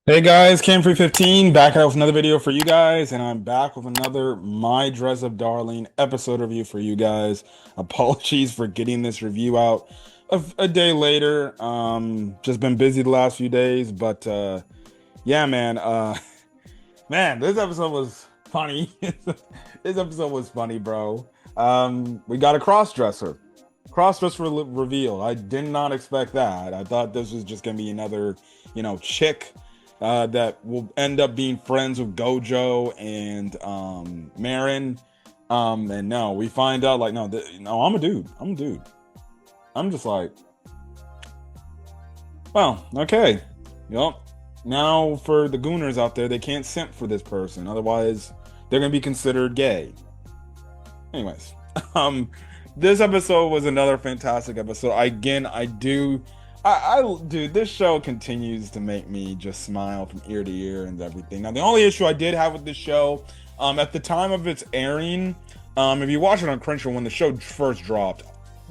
Hey guys, Cam315 back out with another video for you guys, and I'm back with another My Dress Up Darling episode review for you guys. Apologies for getting this review out a day later. Just been busy the last few days, but yeah, man. Man, this episode was funny. This episode was funny, bro. We got a cross-dresser reveal. I did not expect that. I thought this was just gonna be another, chick that will end up being friends with Gojo and Marin. And no, we find out like no, I'm a dude. I'm a dude. I'm just like, well, okay. Yep. Now for the gooners out there, they can't simp for this person, otherwise they're gonna be considered gay. Anyways, um, this episode was another fantastic episode. Again, dude, this show continues to make me just smile from ear to ear and everything. Now, the only issue I did have with this show, at the time of its airing, if you watch it on Crunchyroll when the show first dropped,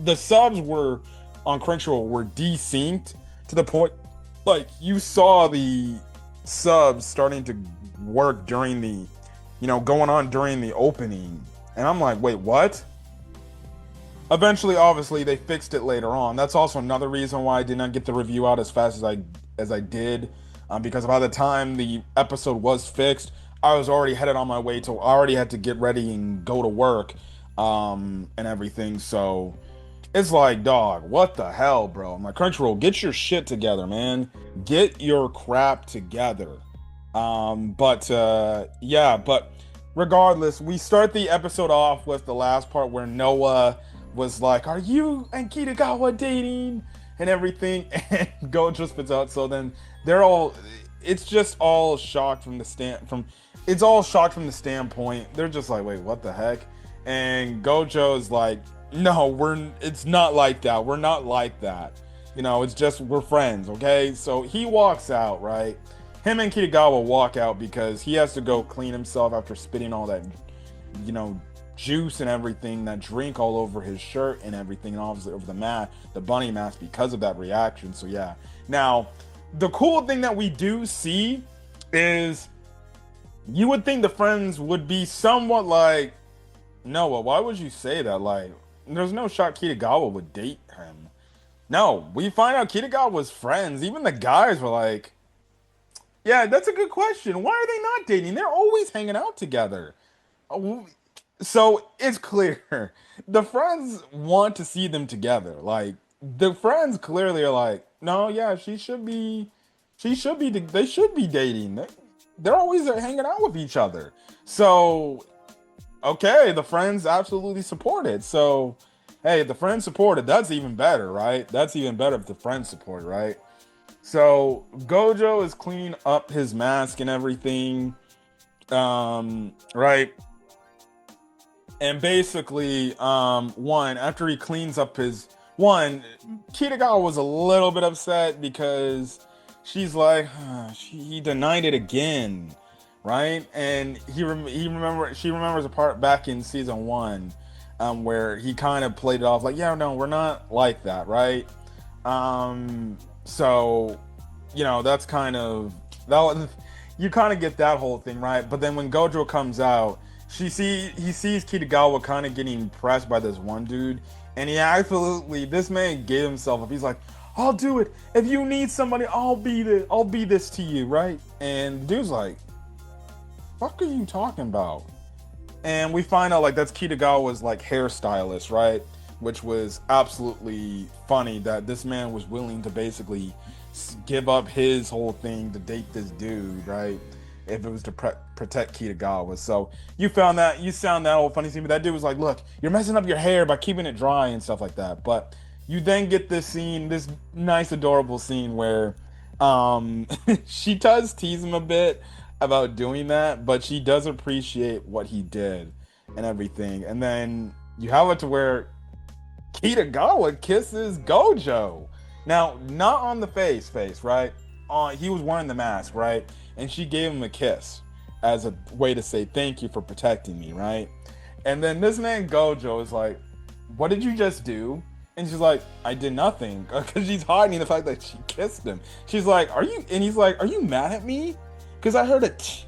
the subs were on Crunchyroll were desynced to the point, like you saw the subs starting to work during the, going on during the opening, and I'm like, wait, what? Eventually, obviously, they fixed it later on. That's also another reason why I did not get the review out as fast as I did, because by the time the episode was fixed, I was already headed on my way to. I already had to get ready and go to work, and everything. So it's like, dog, what the hell, bro? I'm like, Crunchyroll, get your shit together, man. Get your crap together. But regardless, we start the episode off with the last part where Noah was like, "Are you and Kitagawa dating?" and everything, and Gojo spits out. So then they're all, it's just all shocked from the it's all shocked from the standpoint. They're just like, "Wait, what the heck?" And Gojo is like, "No, it's not like that. We're not like that. It's just we're friends, okay?" So he walks out, right? Him and Kitagawa walk out because he has to go clean himself after spitting all that, you know, juice and everything, that drink all over his shirt and everything, and obviously over the bunny mask because of that reaction. So yeah. Now, the cool thing that we do see is you would think the friends would be somewhat like, Noah, why would you say that? Like, there's no shot Kitagawa would date him. No, we find out Kitagawa was friends. Even the guys were like, yeah, that's a good question. Why are they not dating? They're always hanging out together. So it's clear the friends want to see them together. Like the friends clearly are like, no, yeah, they should be dating. They're always hanging out with each other. So okay, the friends absolutely support it. So hey, the friends support it. That's even better, right? That's even better if the friends support it, right? So Gojo is cleaning up his mask and everything, right? And basically, after he cleans up Kitagawa was a little bit upset because she's like, he denied it again, right? And she remembers a part back in season one, where he kind of played it off like, yeah, no, we're not like that, right? So, that's kind of that. You kind of get that whole thing, right? But then when Gojo comes out, he sees Kitagawa kind of getting impressed by this one dude, and this man gave himself up. He's like, I'll do it. If you need somebody, I'll be this to you, right? And the dude's like, fuck are you talking about? And we find out like that's Kitagawa's like hairstylist, right? Which was absolutely funny that this man was willing to basically give up his whole thing to date this dude, right? If it was to protect Kitagawa. So you sound that old funny scene, but that dude was like, look, you're messing up your hair by keeping it dry and stuff like that. But you then get this nice, adorable scene where she does tease him a bit about doing that, but she does appreciate what he did and everything. And then you have it to where Kitagawa kisses Gojo. Now, not on the face, right? He was wearing the mask, right? And she gave him a kiss as a way to say thank you for protecting me, right? And then this man Gojo is like, what did you just do? And she's like, I did nothing. Because she's hiding the fact that she kissed him. She's like, are you, and he's like, are you mad at me? Because I heard a tch.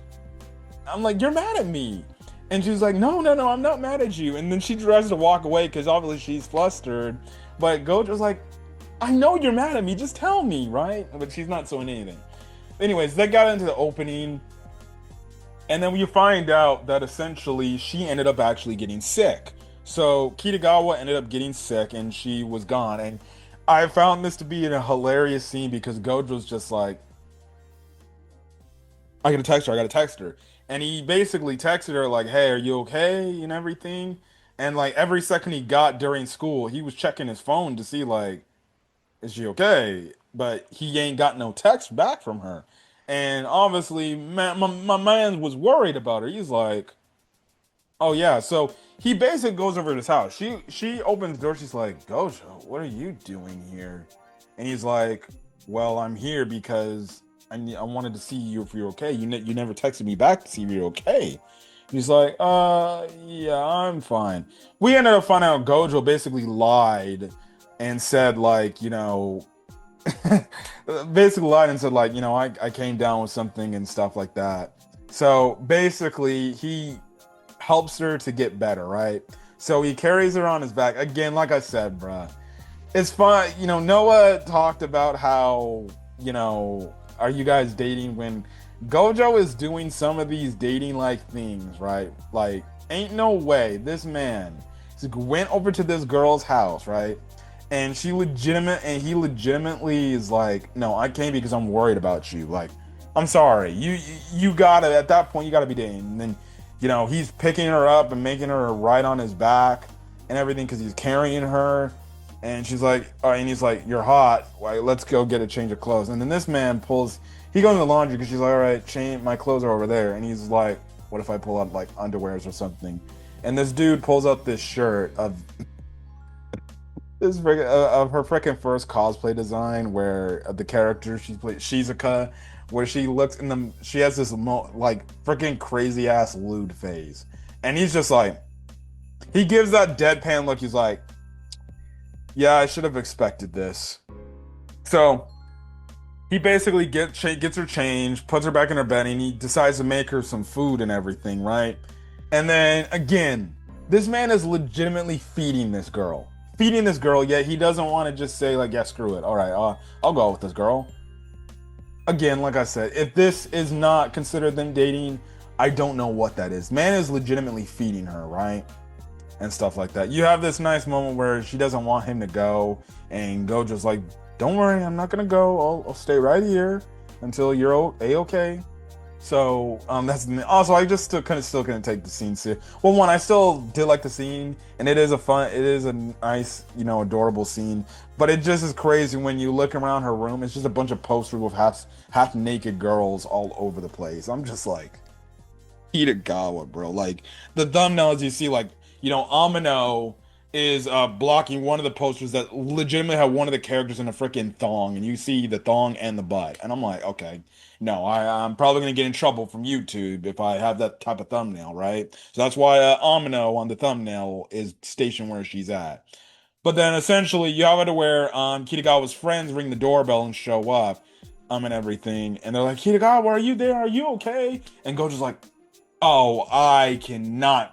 I'm like, you're mad at me. And she's like, no, no, no, I'm not mad at you. And then she tries to walk away because obviously she's flustered. But Gojo's like, I know you're mad at me, just tell me, right? But she's not saying anything. Anyways, they got into the opening. And then we find out that essentially she ended up actually getting sick. So Kitagawa ended up getting sick and she was gone. And I found this to be a hilarious scene because Gojo's just like, I gotta text her, I gotta text her. And he basically texted her like, hey, are you okay? And everything. And like every second he got during school, he was checking his phone to see like, is she okay? But he ain't got no text back from her. And obviously, my man was worried about her. He's like, oh yeah. So he basically goes over to his house. She opens the door. She's like, Gojo, what are you doing here? And he's like, well, I'm here because I wanted to see you if you're okay. You never texted me back to see if you're okay. He's like, yeah, I'm fine. We ended up finding out Gojo basically lied and said like, basically lied and said like, I came down with something and stuff like that. So basically he helps her to get better, right? So he carries her on his back. Again, like I said, bruh, it's fun. Noah talked about how, are you guys dating when Gojo is doing some of these dating like things, right? Like, ain't no way this man went over to this girl's house, right? And he legitimately is like, no, I came because I'm worried about you. Like, I'm sorry. You gotta, at that point, you gotta be dating. And then, he's picking her up and making her ride on his back and everything because he's carrying her. And she's like, all right, and he's like, you're hot. Like, let's go get a change of clothes. And then this man he goes in the laundry because she's like, all right, my clothes are over there. And he's like, what if I pull out like underwears or something? And this dude pulls out this shirt of of her freaking first cosplay design where the character she played Shizuka, where she has this like freaking crazy ass lewd face, and he's just like, he gives that deadpan look. He's like, yeah, I should have expected this. So he basically gets her changed, puts her back in her bed, and he decides to make her some food and everything, right? And then again, this man is legitimately feeding this girl, yet he doesn't want to just say like, yeah, screw it. All right, I'll go out with this girl. Again, like I said, if this is not considered them dating, I don't know what that is. Man is legitimately feeding her, right? And stuff like that. You have this nice moment where she doesn't want him to go, and Gojo's like, don't worry, I'm not gonna go. I'll stay right here until you're a-okay. So that's also, I just still couldn't take the scene serious. Well, one, I still did like the scene, and it is a nice, adorable scene. But it just is crazy when you look around her room. It's just a bunch of posters with half naked girls all over the place. I'm just like, Kitagawa, bro. Like the thumbnails you see, like, Amino is blocking one of the posters that legitimately have one of the characters in a freaking thong, and you see the thong and the butt, and I'm like, okay, no, I'm probably gonna get in trouble from YouTube if I have that type of thumbnail, right? So that's why Amino on the thumbnail is stationed where she's at. But then essentially you have it to where Kitagawa's friends ring the doorbell and show up, and everything, and they're like, Kitagawa, are you there? Are you okay? And Gojo's like, oh,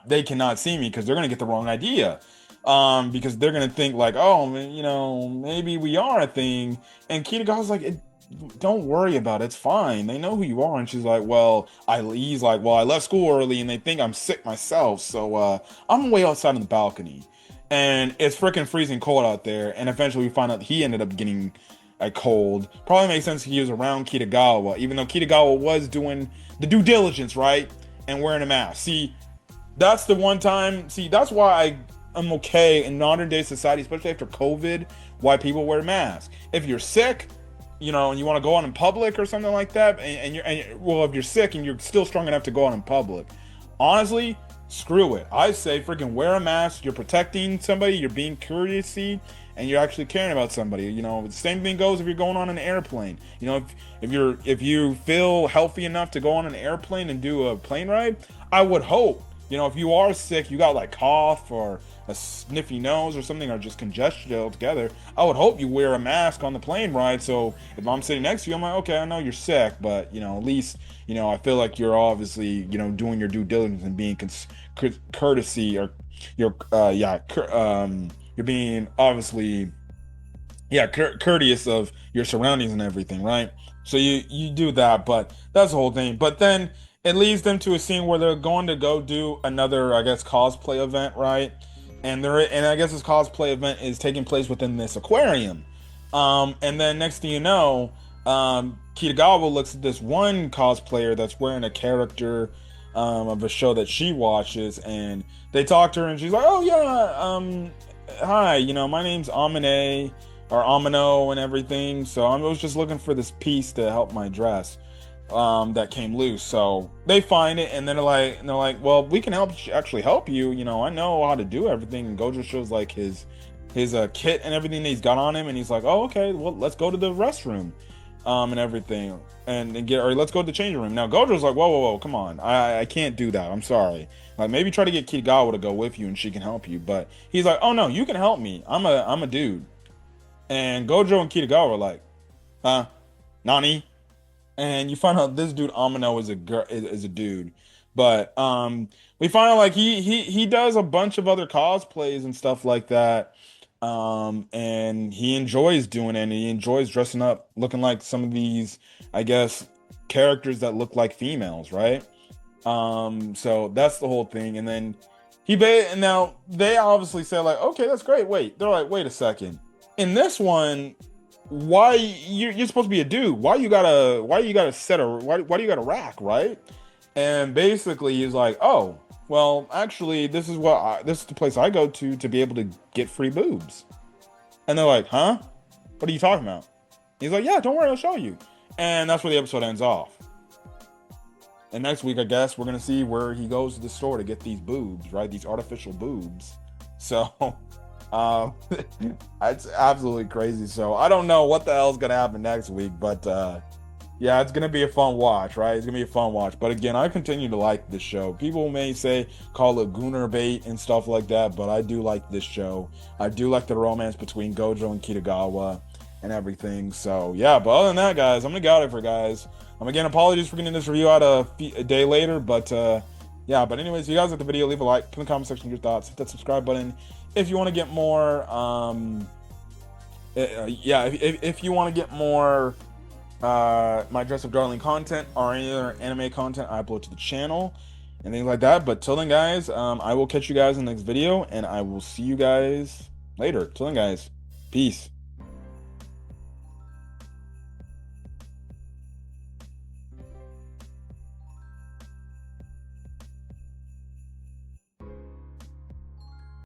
they cannot see me because they're gonna get the wrong idea. Because they're gonna think like, oh, maybe we are a thing. And Kitagawa's like, don't worry about it, it's fine. They know who you are. And she's like, he's like, well, I left school early and they think I'm sick myself, so I'm way outside on the balcony, and it's freaking freezing cold out there. And eventually we find out he ended up getting a cold. Probably makes sense he was around Kitagawa, even though Kitagawa was doing the due diligence, right, and wearing a mask. See, that's the one time. See, that's why I'm okay in modern day society, especially after COVID, why people wear masks. If you're sick, and you want to go out in public or something like that, and if you're sick and you're still strong enough to go out in public, honestly, screw it. I say freaking wear a mask. You're protecting somebody, you're being courtesy, and you're actually caring about somebody. The same thing goes if you're going on an airplane. If you feel healthy enough to go on an airplane and do a plane ride, I would hope You know, if you are sick, you got like cough or a sniffy nose or something, or just congestion altogether, I would hope you wear a mask on the plane ride. So if I'm sitting next to you, I'm like, okay, I know you're sick, but you know, at least you know I feel like you're obviously doing your due diligence and being courtesy, or you're being obviously courteous of your surroundings and everything, right? So you do that, but that's the whole thing. But then it leads them to a scene where they're going to go do another, I guess, cosplay event, right? And I guess this cosplay event is taking place within this aquarium. And then next thing you know, Kitagawa looks at this one cosplayer that's wearing a character of a show that she watches, and they talk to her, and she's like, "Oh yeah, hi, my name's Amine or Amino and everything. So I was just looking for this piece to help my dress that came loose." So they find it, and they're like, "Well, we can actually help you. I know how to do everything." And Gojo shows like his kit and everything that he's got on him, and he's like, "Oh, okay. Well, let's go to the restroom, and everything, and get or let's go to the changing room." Now Gojo's like, "Whoa, whoa, whoa, come on. I can't do that. I'm sorry. Like maybe try to get Kitagawa to go with you, and she can help you." But he's like, "Oh no, you can help me. I'm a dude." And Gojo and Kitagawa are like, "Huh? Nani?" And you find out this dude Amino is a girl, is a dude. But we find out like he does a bunch of other cosplays and stuff like that. And he enjoys doing it, and he enjoys dressing up looking like some of these, I guess, characters that look like females, right? So that's the whole thing. And then and now they obviously say like, "Okay, that's great." They're like, "Wait a second. In this one, why you're supposed to be a dude? Why you gotta set a why do you got a rack, right?" And basically he's like, "Oh, well, actually, this is the place I go to be able to get free boobs." And they're like, "Huh? What are you talking about?" He's like, "Yeah, don't worry, I'll show you." And that's where the episode ends off. And next week, I guess we're gonna see where he goes to the store to get these boobs, right? These artificial boobs. So it's absolutely crazy. So I don't know what the hell's gonna happen next week, but yeah, it's gonna be a fun watch, right? It's gonna be a fun watch. But again, I continue to like this show. People may call it gooner bait and stuff like that, but I do like this show. I do like the romance between Gojo and Kitagawa and everything. So yeah, but other than that, guys, I'm gonna get out of here, guys. Again, apologies for getting this review out a day later, but yeah. But anyways, if you guys like the video, leave a like, put in the comment section your thoughts, hit that subscribe button if you want to get more. If you want to get more my Dress Up Darling content or any other anime content I upload to the channel and things like that. But till then, guys, I will catch you guys in the next video, and I will see you guys later. Till then, guys, peace.